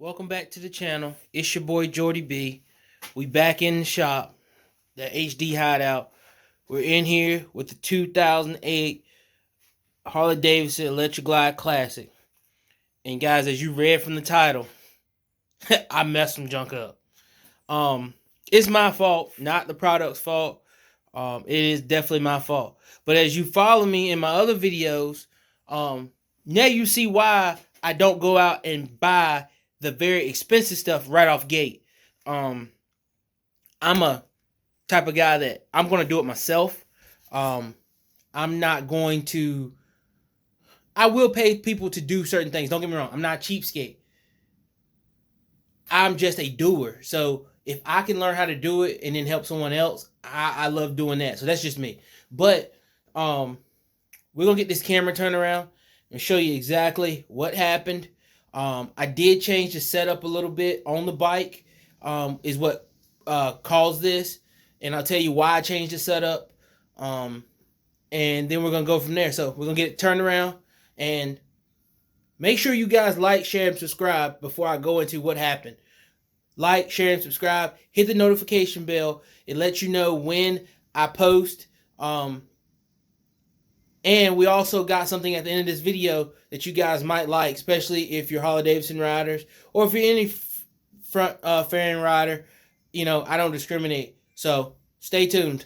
Welcome back to the channel. It's your boy Jordy B. We back in the shop, the HD Hideout. We're in here with the 2008 Harley Davidson Electra Glide Classic. And guys, as you read from the title, I messed some junk up. It's my fault, not the product's fault. It is definitely my fault. But as you follow me in my other videos, now you see why I don't go out and buy the very expensive stuff right off gate. I'm a type of guy that I'm going to do it myself. I'm not going to. I will pay people to do certain things. Don't get me wrong. I'm not a cheapskate. I'm just a doer. So if I can learn how to do it and then help someone else, I love doing that. So that's just me. But we're gonna get this camera turned around and show you exactly what happened. I did change the setup a little bit on the bike. Is what caused this, and I'll tell you why I changed the setup. And then we're gonna go from there. So we're gonna get it turned around, and make sure you guys like, share, and subscribe before I go into what happened. Like, share, and subscribe. Hit the notification bell. It lets you know when I post. And we also got something at the end of this video that you guys might like, especially if you're Harley Davidson riders or if you're any front fairing rider. You know, I don't discriminate. So stay tuned.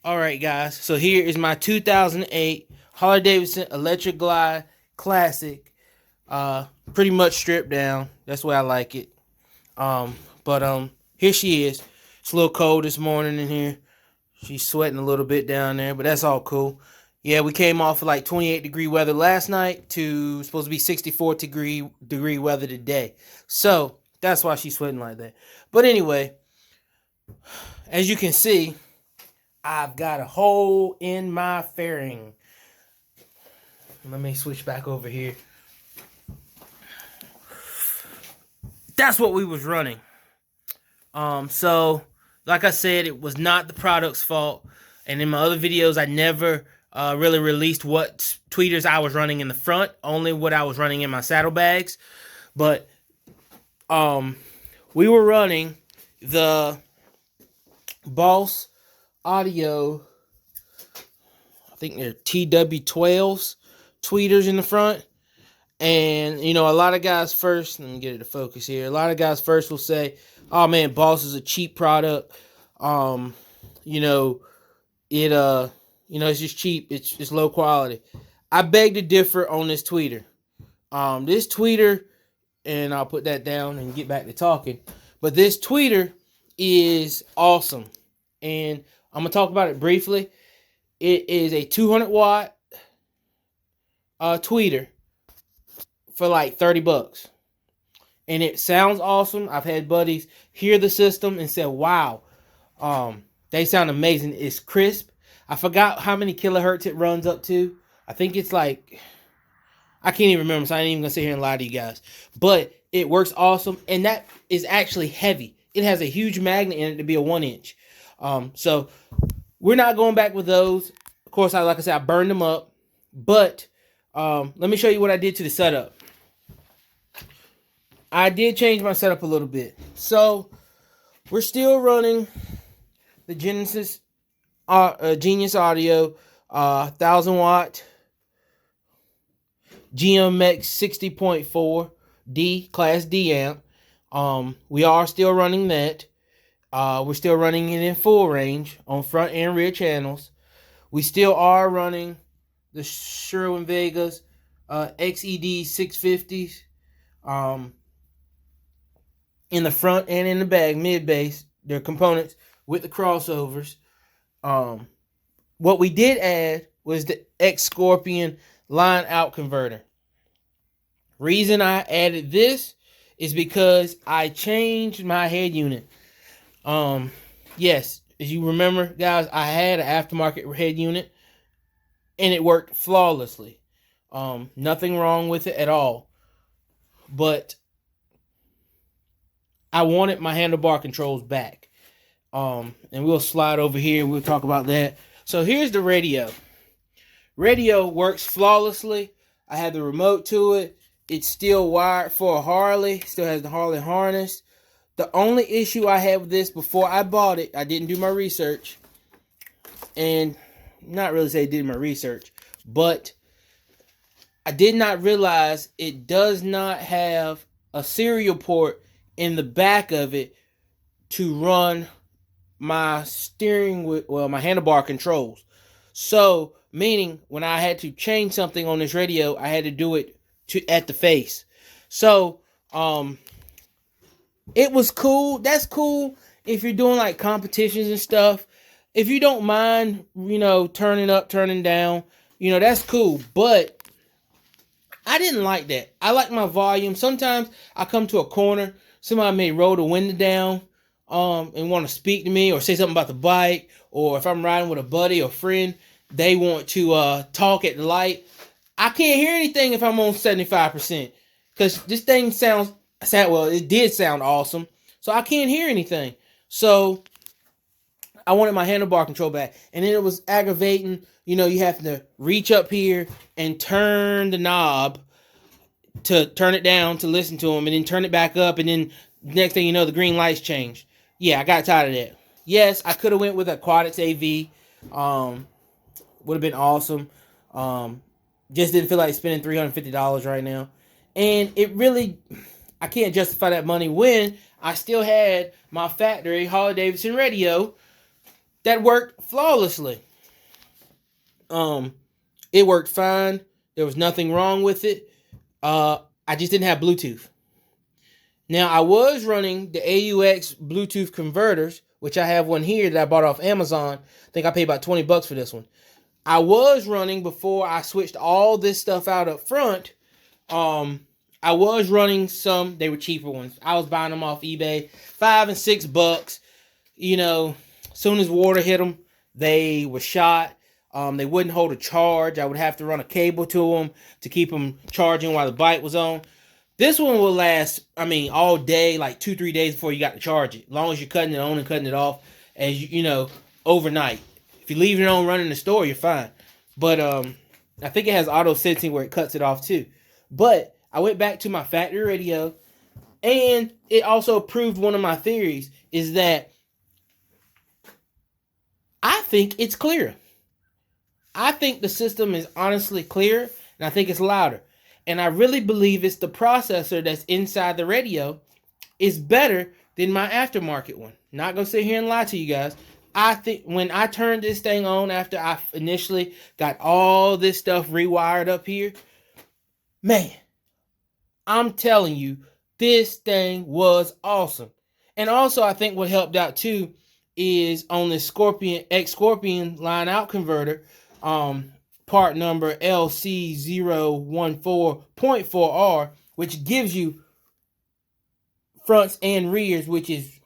All right, guys. So here is my 2008 Harley Davidson Electra Glide Classic. Pretty much stripped down. That's the way I like it. But here she is. It's a little cold this morning in here. She's sweating a little bit down there, but that's all cool. Yeah, we came off of like 28-degree weather last night to supposed to be 64-degree weather today. So that's why she's sweating like that. But anyway, as you can see, I've got a hole in my fairing. Let me switch back over here. That's what we was running. So like I said, it was not the product's fault. And in my other videos, I never really released what tweeters I was running in the front, only what I was running in my saddlebags. But we were running the Boss Audio, I think they're TW12s tweeters in the front. And, you know, a lot of guys first, let me get it to focus here. A lot of guys first will say, oh man, Boss is a cheap product. You know, it's just cheap. It's low quality. I beg to differ on this tweeter. This tweeter, and I'll put that down and get back to talking. But this tweeter is awesome. And I'm going to talk about it briefly. It is a 200 watt tweeter for like $30. And it sounds awesome. I've had buddies hear the system and say, wow, they sound amazing. It's crisp. I forgot how many kilohertz it runs up to. I think it's like, I can't even remember, so I ain't even going to sit here and lie to you guys. But it works awesome, and that is actually heavy. It has a huge magnet in it to be a 1-inch. So we're not going back with those. Of course, like I said, I burned them up. But let me show you what I did to the setup. I did change my setup a little bit. So we're still running the Genius Audio 1000 watt GMX 60.4 D Class D amp. We are still running that. We're still running it in full range on front and rear channels. We still are running the Sherwin-Vegas XED 650s. In the front and in the back, mid-bass, their components with the crossovers. What we did add was the X-Scorpion line out converter. Reason I added this is because I changed my head unit. Yes, as you remember, guys, I had an aftermarket head unit, and it worked flawlessly. Nothing wrong with it at all. But I wanted my handlebar controls back. And we'll slide over here. We'll talk about that. So here's the radio. Radio works flawlessly. I have the remote to it. It's still wired for a Harley. Still has the Harley harness. The only issue I had with this before I bought it, I didn't do my research. And not really say I did my research, but I did not realize it does not have a serial port in the back of it to run my steering wheel, well, my handlebar controls. So, meaning when I had to change something on this radio, I had to do it at the face. So, it was cool. That's cool if you're doing like competitions and stuff. If you don't mind, turning up, turning down, that's cool. But I didn't like that. I like my volume. Sometimes I come to a corner, somebody may roll the window down, and want to speak to me or say something about the bike, or if I'm riding with a buddy or friend, they want to talk at the light. I can't hear anything if I'm on 75%, because this thing it did sound awesome, so I can't hear anything. So I wanted my handlebar control back, and then it was aggravating. You have to reach up here and turn the knob to turn it down to listen to them, and then turn it back up, and then next thing you know, the green lights changed. Yeah, I got tired of that. Yes, I could have went with a Aquatics AV. Would have been awesome. Just didn't feel like spending $350 right now. And it really, I can't justify that money when I still had my factory Harley-Davidson radio that worked flawlessly. It worked fine. There was nothing wrong with it. I just didn't have Bluetooth. Now, I was running the AUX Bluetooth converters, which I have one here that I bought off Amazon. I think I paid about $20 for this one. I was running, before I switched all this stuff out up front, I was running some, they were cheaper ones. I was buying them off eBay, $5 and $6. Soon as water hit them, they were shot. They wouldn't hold a charge. I would have to run a cable to them to keep them charging while the bike was on. This one will last, all day, like 2-3 days before you got to charge it. As long as you're cutting it on and cutting it off, as overnight. If you leave it on running in the store, you're fine. But I think it has auto sensing where it cuts it off too. But I went back to my factory radio, and it also proved one of my theories, is that I think it's clearer. I think the system is honestly clearer, and I think it's louder. And I really believe it's the processor that's inside the radio is better than my aftermarket one. Not gonna sit here and lie to you guys. I think when I turned this thing on after I initially got all this stuff rewired up here, man, I'm telling you, this thing was awesome. And also, I think what helped out too is on the Scorpion line out converter, part number LC014.4R, which gives you fronts and rears, which is,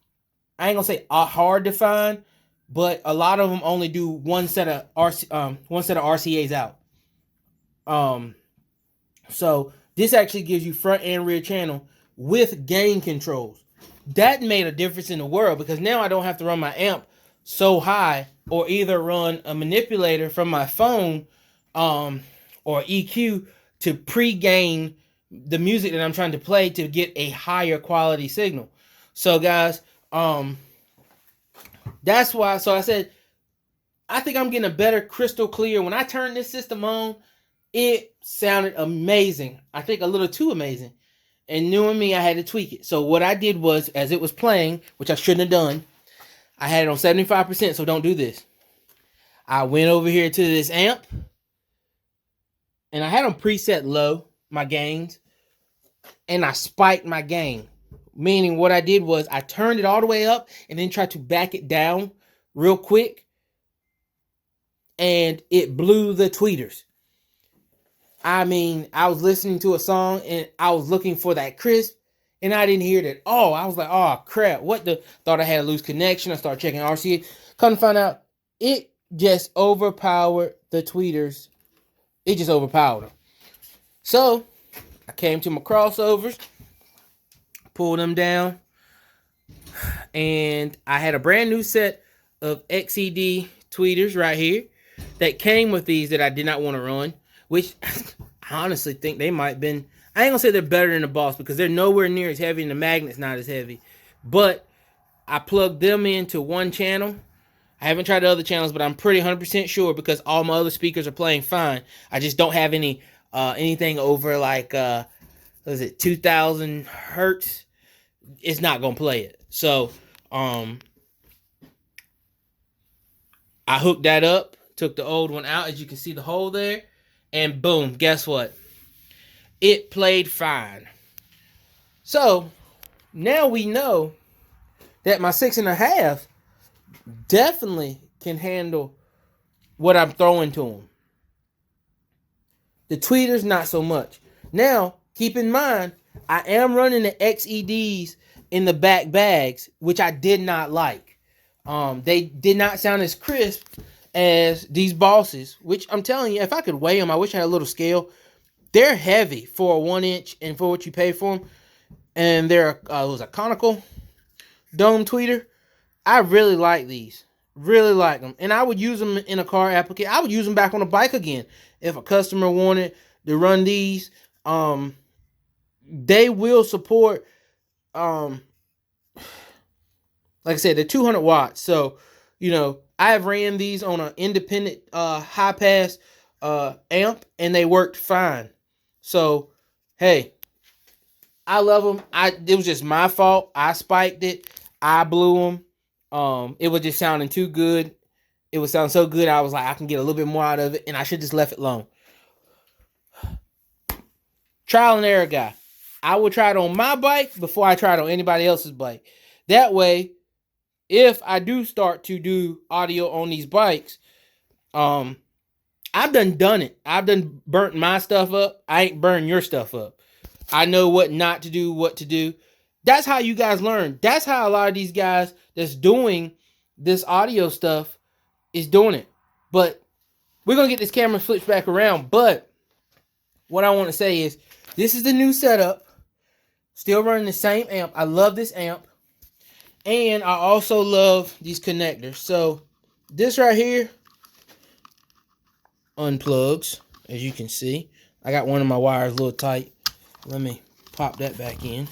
I ain't gonna say hard to find, but a lot of them only do one set of RCAs out. So this actually gives you front and rear channel with gain controls. That made a difference in the world, because now I don't have to run my amp so high, or either run a manipulator from my phone or EQ to pre-gain the music that I'm trying to play to get a higher quality signal. So guys, that's why. So I said, I think I'm getting a better crystal clear. When I turned this system on, it sounded amazing. I think a little too amazing. And knowing me, I had to tweak it. So what I did was, as it was playing, which I shouldn't have done, I had it on 75%, so don't do this. I went over here to this amp, and I had them preset low, my gains, and I spiked my gain. Meaning what I did was I turned it all the way up and then tried to back it down real quick, and it blew the tweeters. I was listening to a song and I was looking for that crisp, and I didn't hear it at all. I was like, oh crap, thought I had a loose connection. I started checking RCA. Come to find out, it just overpowered the tweeters. It just overpowered them. So I came to my crossovers, pulled them down, and I had a brand new set of XED tweeters right here that came with these that I did not want to run, which I honestly think they might have been I ain't gonna say they're better than the Boss because they're nowhere near as heavy and the magnet's not as heavy. But I plugged them into one channel. I haven't tried the other channels, but I'm pretty 100% sure because all my other speakers are playing fine. I just don't have anything over like what is it, 2,000 hertz. It's not gonna play it. So I hooked that up, took the old one out, as you can see the hole there, and boom, guess what? It played fine. So now we know that my 6.5 definitely can handle what I'm throwing to them. The tweeters, not so much. Now, keep in mind, I am running the XEDs in the back bags, which I did not like. They did not sound as crisp as these Bosses, which I'm telling you, if I could weigh them, I wish I had a little scale. They're heavy for a 1-inch and for what you pay for them. And they're it was a conical dome tweeter. I really like these. Really like them. And I would use them in a car application. I would use them back on a bike again. If a customer wanted to run these, they will support, like I said, they're 200 watts. So, I have ran these on an independent high pass amp, and they worked fine. So, hey, I love them. It was just my fault. I spiked it. I blew them. It was just sounding too good. It was sounding so good. I was like, I can get a little bit more out of it, and I should just left it alone. Trial and error guy. I will try it on my bike before I try it on anybody else's bike. That way, if I do start to do audio on these bikes, I've done it. I've done burnt my stuff up. I ain't burn your stuff up. I know what not to do, what to do. That's how you guys learn. That's how a lot of these guys that's doing this audio stuff is doing it. But we're going to get this camera flipped back around. But what I want to say is this is the new setup. Still running the same amp. I love this amp. And I also love these connectors. So this right here unplugs, as you can see. I got one of my wires a little tight. Let me pop that back in.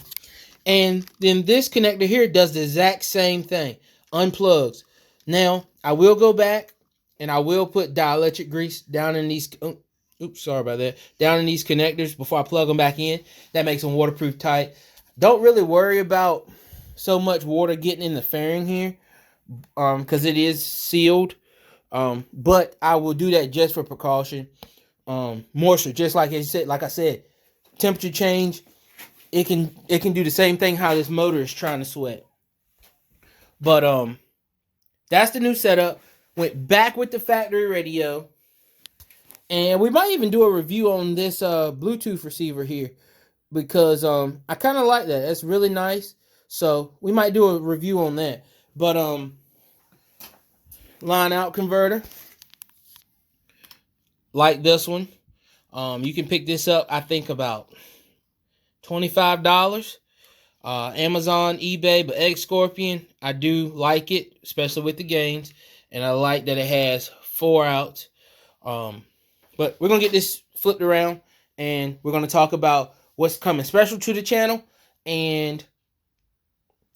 And then this connector here does the exact same thing. Unplugs. Now, I will go back and I will put dielectric grease down in these... oops, sorry about that. Down in these connectors before I plug them back in. That makes them waterproof tight. Don't really worry about so much water getting in the fairing here. Because it is sealed. But I will do that just for precaution. Moisture, just like I said, temperature change, it can do the same thing how this motor is trying to sweat. But that's the new setup. Went back with the factory radio. And we might even do a review on this Bluetooth receiver here. Because I kind of like that. That's really nice. So we might do a review on that. But line out converter. Like this one. You can pick this up, I think, about $25. Amazon, eBay, but Egg Scorpion, I do like it, especially with the gains. And I like that it has 4 outs. But we're going to get this flipped around. And we're going to talk about what's coming special to the channel. And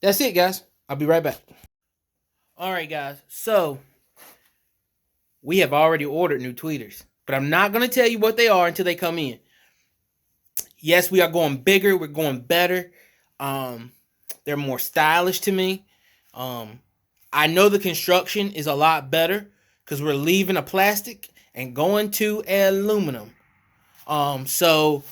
that's it, guys. I'll be right back. Alright, guys. So, we have already ordered new tweeters. But I'm not going to tell you what they are until they come in. Yes, we are going bigger. We're going better. They're more stylish to me. I know the construction is a lot better because we're leaving a plastic and going to aluminum. So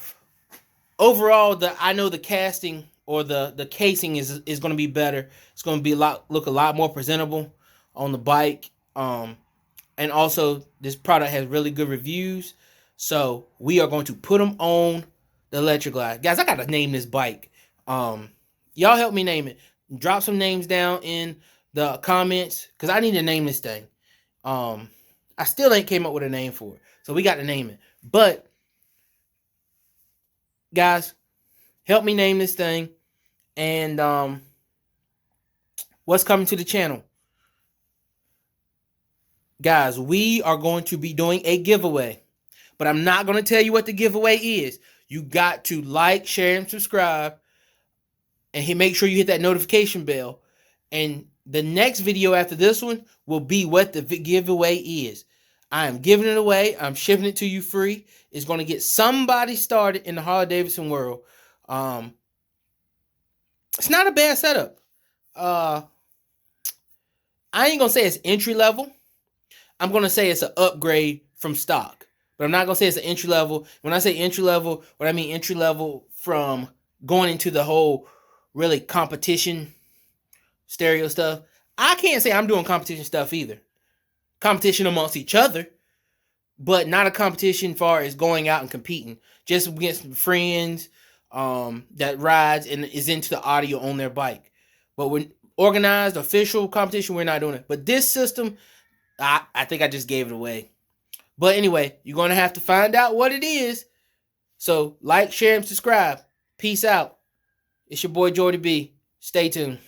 overall, I know the casting or the casing is going to be better. It's going to be look a lot more presentable on the bike. And also, this product has really good reviews. So we are going to put them on the Electric Glide. Guys, I got to name this bike. Y'all help me name it. Drop some names down in the comments because I need to name this thing. I still ain't came up with a name for it. So we got to name it. But, guys, help me name this thing. And what's coming to the channel? Guys, we are going to be doing a giveaway. But I'm not going to tell you what the giveaway is. You got to like, share, and subscribe. And make sure you hit that notification bell. And the next video after this one will be what the giveaway is. I am giving it away. I'm shipping it to you free. It's going to get somebody started in the Harley-Davidson world. It's not a bad setup. I ain't going to say it's entry level. I'm going to say it's an upgrade from stock. But I'm not going to say it's an entry level. When I say entry level, what I mean entry level from going into the whole really competition stereo stuff. I can't say I'm doing competition stuff either. Competition amongst each other, but not a competition far as going out and competing. Just against friends that rides and is into the audio on their bike. But when organized, official competition, we're not doing it. But this system, I think I just gave it away. But anyway, you're going to have to find out what it is. So like, share, and subscribe. Peace out. It's your boy Jordy B. Stay tuned.